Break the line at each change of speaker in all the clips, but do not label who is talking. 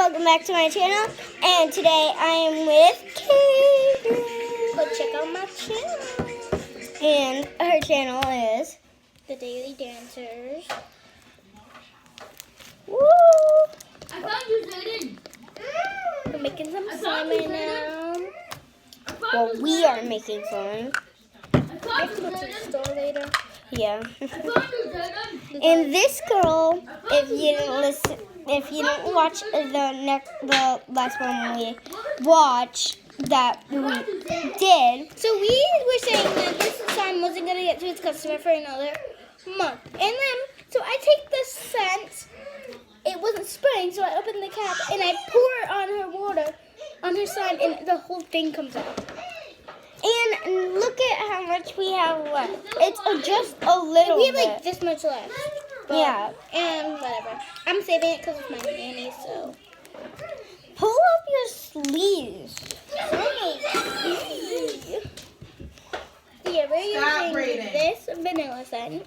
welcome back to my channel. And today I am with Katie.
Go check out my channel.
And her channel is
The Daily Dancers.
Woo!
I found you, Zayden.
We're making some slime right now.
Well, we are making fun.
I have to go to the store later.
Yeah.
I found you, Zayden.
And this girl, if you didn't watch the last one we watched that we did.
So we were saying that this slime wasn't going to get to its customer for another month. And then, so I take the scent. It wasn't spraying, so I opened the cap and I pour it on her water, on her slime, and the whole thing comes out.
And look at how much we have left. It's just a little
We have
bit.
like this much left. But-
Yeah.
And whatever. I'm saving it because of my nanny, so.
Pull up your sleeves.
Yeah, we're
Stop
using
reading.
this vanilla scent.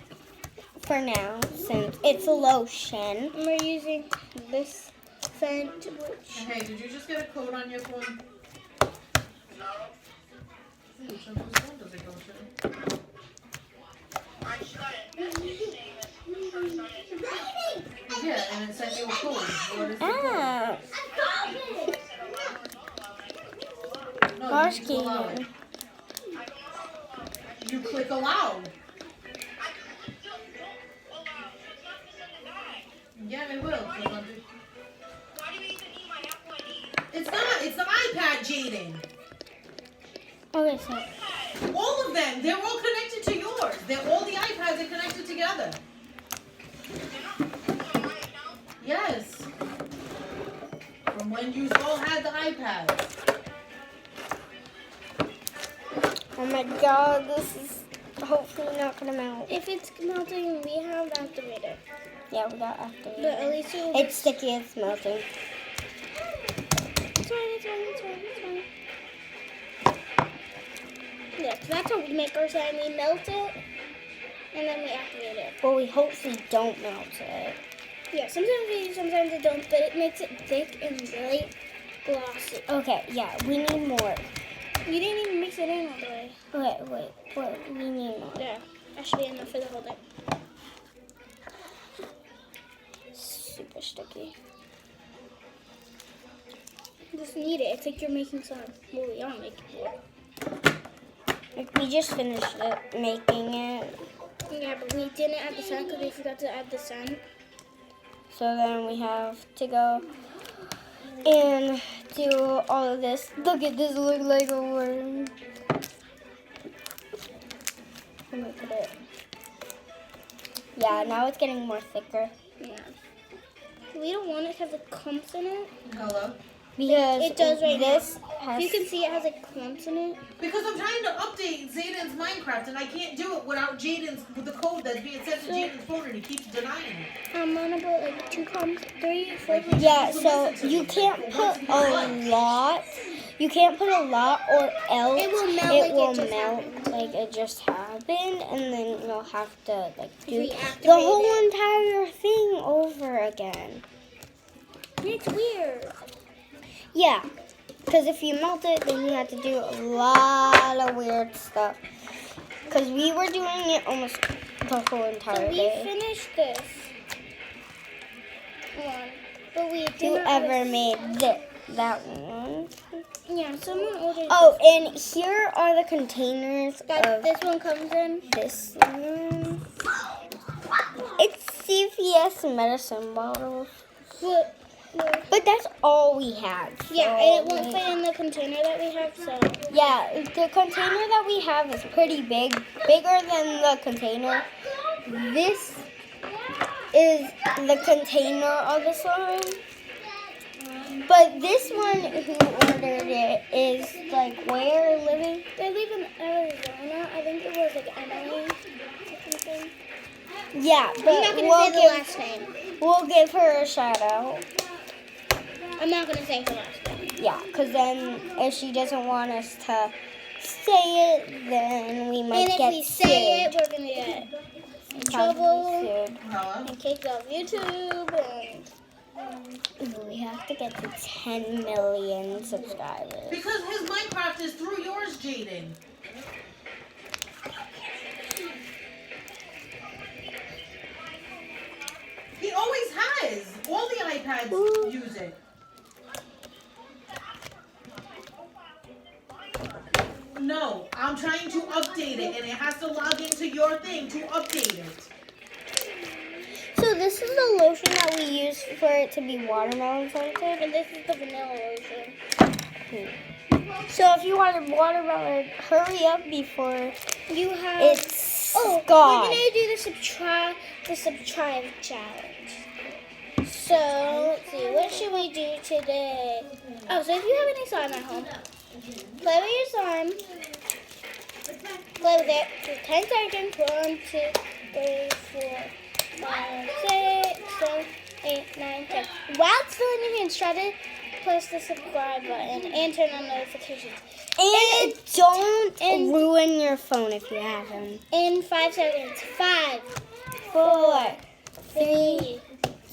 For now, since it's a lotion.
And we're using this scent, which
Hey, did you just get a code on your phone? Ooh, so whose phone does it go to? Yeah, and it sent you a code. What is the
Ah,
code? No,
Gosh,
you just allow
Katie.
it. You click allow. Yeah, it will. 'cause I'm just- It's not. It's the iPad, Jaden.
okay, so
All of them. They're all connected to yours. All the iPads are connected together. Yes. From when you all had the iPads.
oh my god, this is hopefully not gonna melt.
if it's melting, we have the activator.
Yeah, we got
But
activated.
at least it will
It's sticky, it's melting.
It's fine, it's fine, it's fine, it's fine. Yeah, so that's how we make our slime. We melt it, and then we activate it.
Well, we hopefully don't melt it.
Yeah, sometimes we do, sometimes it don't, but it makes it thick and really glossy.
Okay, yeah, we need more.
You didn't even mix it in all the way.
Wait, we need more.
Yeah, that should be enough for the whole thing.
Super sticky.
Just need it. It's like you're making slime. Well, we are making it.
Like, we just finished making it.
Yeah, but we didn't add the sun because we forgot to add the sun.
So then we have to go and do all of this. Look at this, look like a worm. Let me put it. Yeah, now it's getting more thicker.
Yeah. We don't want it to have the clumps in it.
Hello?
Because
It does right
this
now.
has...
You can see it has like clumps in it.
Because I'm trying to update Zayden's Minecraft and I can't do it with the code that's being sent to Jaden's phone and he keeps denying it.
I'm on about like 2 clumps, 3, 4.
Yeah, so you can't put a lot. You can't put a lot or else
It will melt
it
like
will
it just
melt
happened.
like it just happened, and then you'll have to like do
Reactivate
the whole
it.
entire thing over again.
It's weird.
Yeah, because if you melt it, then you have to do a lot of weird stuff. Because we were doing it almost the whole
So
entire
we
day.
finished this one, but we did
Who
not
ever made that one?
Yeah, someone ordered.
Oh, and here are the containers
that
of
this one comes in.
this one. It's CVS medicine bottles. But that's all we had.
Yeah,
so
and it won't fit in the container that we have. So
yeah, the container that we have is pretty big. Bigger than the container. This is the container of the slime. But this one who ordered it is like where living?
they live in Arizona. I think it was like Emily or something.
Yeah,
I'm
but
not gonna say the last name.
we'll give her a shout out.
I'm not gonna say her last name.
Yeah, because then if she doesn't want us to say it, then we might
And if
get
we say it,
sued.
we're gonna get in
Probably
trouble
sued.
Hello?
and kicked off YouTube. And
We have to get to 10 million subscribers.
Because his Minecraft is through yours, Jaden. He always has. All the iPads use it. No, I'm trying to update it, and it has to log into your thing to update it.
So this is the lotion that we use for it to be watermelon scented.
And this is the vanilla lotion.
So if you want a watermelon, hurry up before
You have.
it's
We're
gone.
gonna do the subscribe challenge. So let's see, what should we do today? Oh, so if you have any slime at home, play with your slime. Play with it for 10 seconds. 1, 2, 3, 4, 5, 6, 7, 8, 9, 10. While it's still in your hands, try to press the subscribe button and turn on notifications.
And don't ruin your phone if you haven't.
In 5 seconds. 5,
4,
3,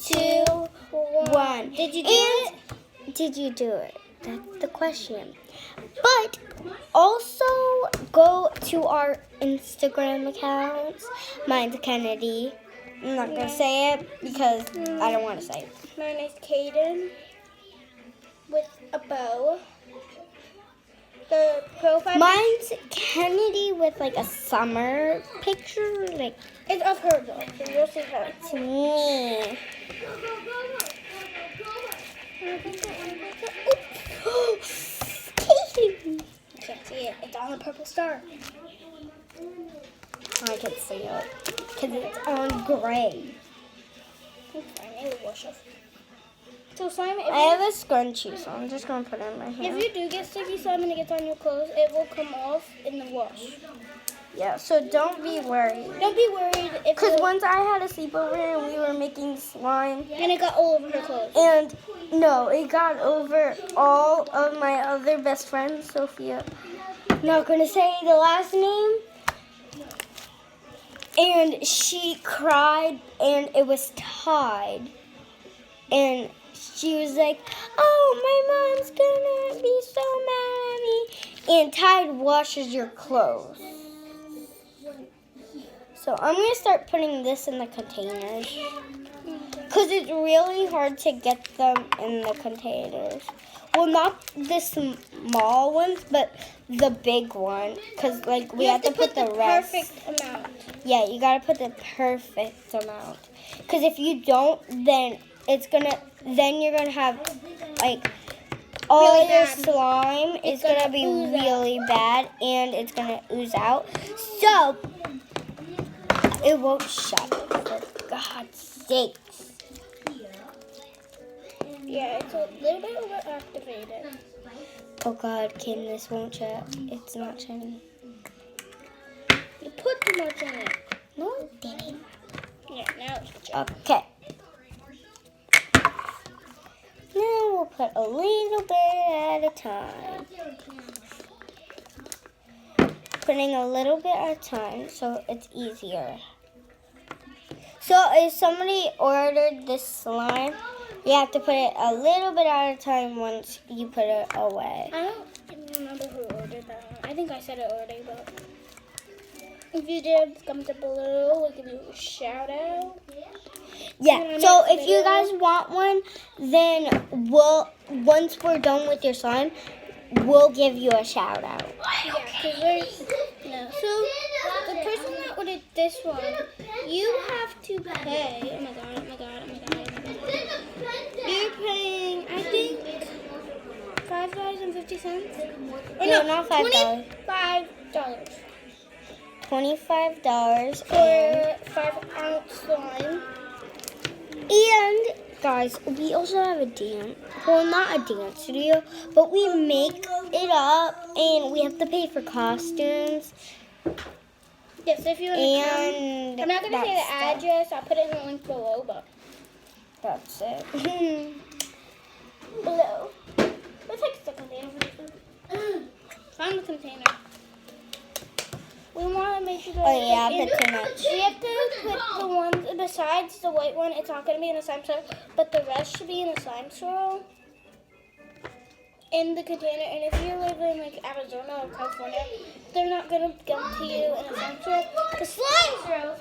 2, 1. Did you do it?
Did you do it? That's the question. But also go to our Instagram accounts. Mine's Kennedy. I'm not gonna say it because I don't want to say it.
My name's Kaden with a bow. The profile
Mine's Kennedy with like a summer picture, like
is of her though, so you'll see her.
to me.
You can't see it. It's on the purple star.
I can see it because it's on gray.
It's fine. It will wash off. So slime,
I have a scrunchie, so I'm just gonna put it in my hair.
if you do get sticky slime and it gets on your clothes, it will come off in the wash.
Yeah, so don't be worried.
Don't be worried if
Because
it,
once I had a sleepover and we were making slime,
and it got all over her clothes.
and no, it got over all of my other best friends, Sophia. Not gonna say the last name. And she cried, and it was Tide. And she was like, "Oh, my mom's gonna be so mad at me." And Tide washes your clothes. So I'm going to start putting this in the containers. Because it's really hard to get them in the containers. Well, not the small ones, but the big one. Because, like, we
You
have to put the rest.
perfect amount.
Yeah, you got to put the perfect amount. Because if you don't, then then you're going to have, like, all
Really
your
bad.
slime is
It's
going to
gonna
be
ooze out.
really bad. And it's going to ooze out. So, it won't shut, for God's sakes.
Yeah, it's a little bit overactivated.
Oh God, Kim, this won't shut. It's not shutting.
You put too much in it.
No, it didn't.
Yeah, now it's just.
Okay. Now we'll put a little bit at a time. Putting a little bit at a time so it's easier. So if somebody ordered this slime, you have to put it a little bit at a time once you put it away.
I don't remember who ordered that one. I think I said it already, but if you did, comment it below. We'll give you a shout out.
Yeah, so if you guys want one, then once we're done with your slime, we'll give you a shout out.
Yeah, because there's So the person that ordered this one, you have to pay. Oh my god! Oh my god! Oh my god! Oh my god! You're paying, I think, $5.50. Or
No, not $5.
$25
$25
for 5-ounce slime.
And guys, we also have a dance. Well, not a dance studio, but we make it up, and we have to pay for costumes.
Yes, if you want to come.
And
I'm not going to say the address. I'll put it in the link below, but
that's it.
below. Let's take the container for this one. Find the container. We want to make sure that
Oh yeah, but too much.
we have to put the ones besides the white one. It's not going to be in the slime swirl, but the rest should be in the slime swirl in the container. And if you're living in like Arizona or California, they're not going to come to you in a slime swirl. The slime swirls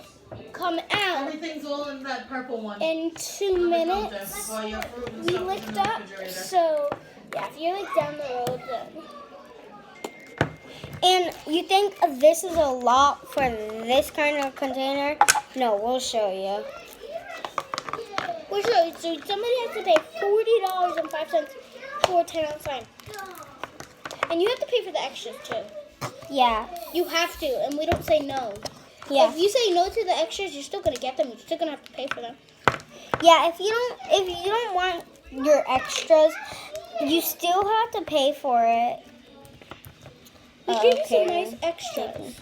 come out
Everything's all in that purple one.
in 2 minutes.
While your fruit and
We
stuff is in
licked
the
up,
refrigerator.
so yeah, if you're like down the road, then
And you think this is a lot for this kind of container? No, we'll show you.
we'll show you. So somebody has to pay $40.05 for a 10-ounce slime, and you have to pay for the extras too.
Yeah,
You have to, and we don't say no.
yeah,
If you say no to the extras, you're still gonna get them. You're still gonna have to pay for them.
yeah. If you don't want your extras, you still have to pay for it.
We give you some
Okay.
nice extras.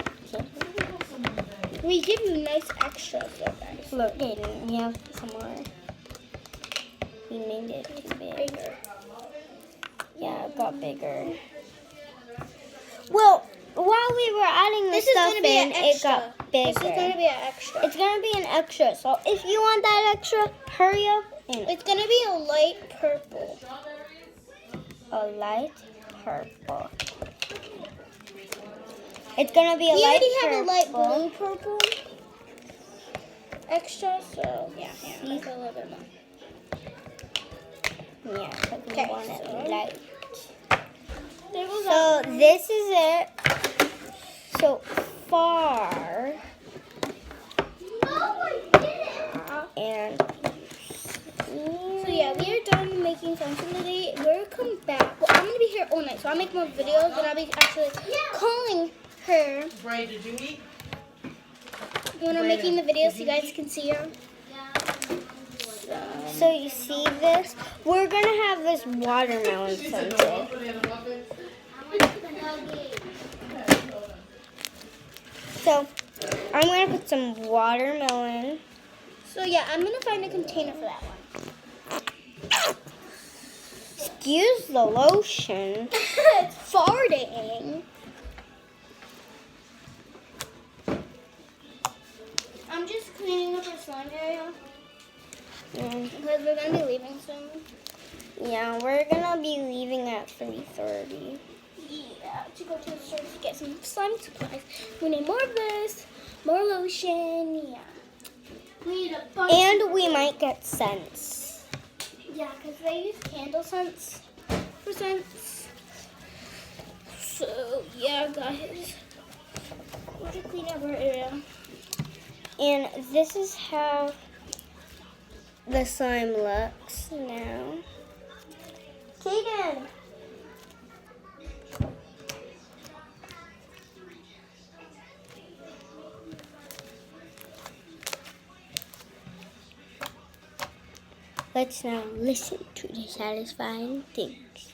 We give you nice extras, though, guys.
Look, Aiden, we have some more. We made it too big.
Bigger.
Yeah, it got bigger. Well, while we were adding
This
this
is
stuff
gonna be
in,
an
it
extra.
got bigger.
This is gonna be an extra.
It's gonna be an extra. So if you want that extra, hurry up and
It's gonna be a light purple.
a light purple. It's gonna be a
We
light
already have a light
purple.
blue purple extra, so yeah, like a little bit more.
Yeah, because we
Okay,
want it
so-
light.
There goes
So
that.
this is it. So far, and
So yeah, we are done making fun for the day. We'll come back. Well, I'm gonna be here all night, so I'll make more videos, and I'll be actually calling her
Bray, did you eat?
when I'm making the videos so you guys can see her.
So you see this? We're gonna have this watermelon scented. So I'm gonna put some watermelon.
So yeah, I'm gonna find a container for that one.
Excuse the lotion.
It's farting. I'm just cleaning up our slime area
Mm,
because we're gonna be leaving soon.
yeah, we're gonna be leaving at 3:30.
Yeah, to go to the store to get some slime supplies. We need more of this, more lotion. Yeah, we need a bunch.
And we might get scents.
Yeah, because they use candle scents for scents. So yeah, guys, we're gonna clean up our area.
And this is how the slime looks now. Keegan! Let's now listen to the satisfying things.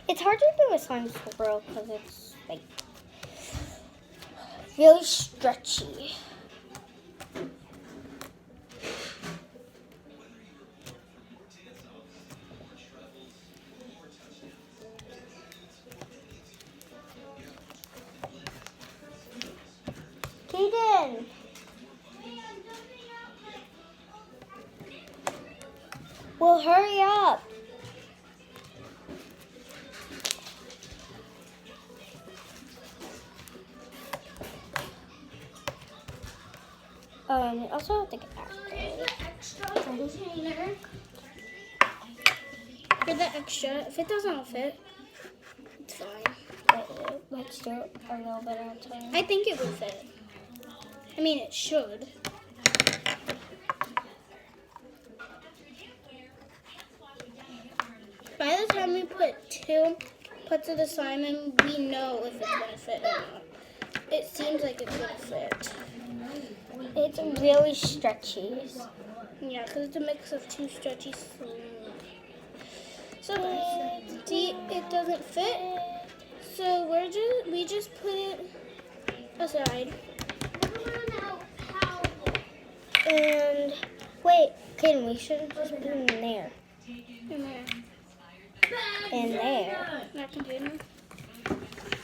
It's hard to do a slime swirl because it's like really stretchy. Keegan! Well, hurry up. You also have to get that.
Extra container. For the extra, if it doesn't fit, it's fine.
Let's do it a little bit at a time.
I think it would fit. I mean, it should. By the time we put 2 puts of the slime in, we know if it's gonna fit or not. It seems like it's gonna fit.
It's really stretchy.
Yeah, because it's a mix of 2 stretchy slime. So see, it doesn't fit. So we just put it aside.
And wait, Kaden, we should have just put them in there.
In there.
In there.
That container.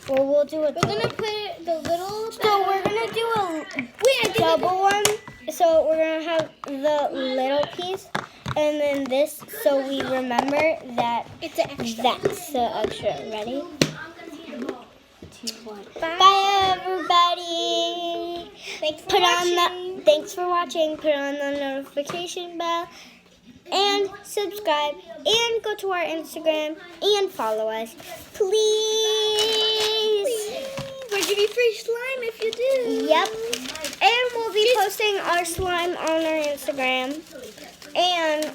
Well, we'll do a
We're gonna put the little.
So we're gonna do a
Wait, I did
double one. So we're gonna have the little piece and then this, so we remember that
It's an extra.
that's the extra. Ready?
2, 1.
Bye, everybody.
Thanks for
Put
watching.
on the. Thanks for watching. Put on the notification bell and subscribe and go to our Instagram and follow us, please.
We'll give you free slime if you do.
Yep. And we'll be posting our slime on our Instagram. And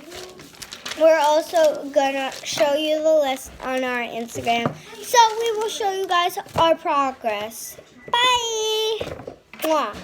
we're also gonna show you the list on our Instagram. So we will show you guys our progress. Bye. Mwah.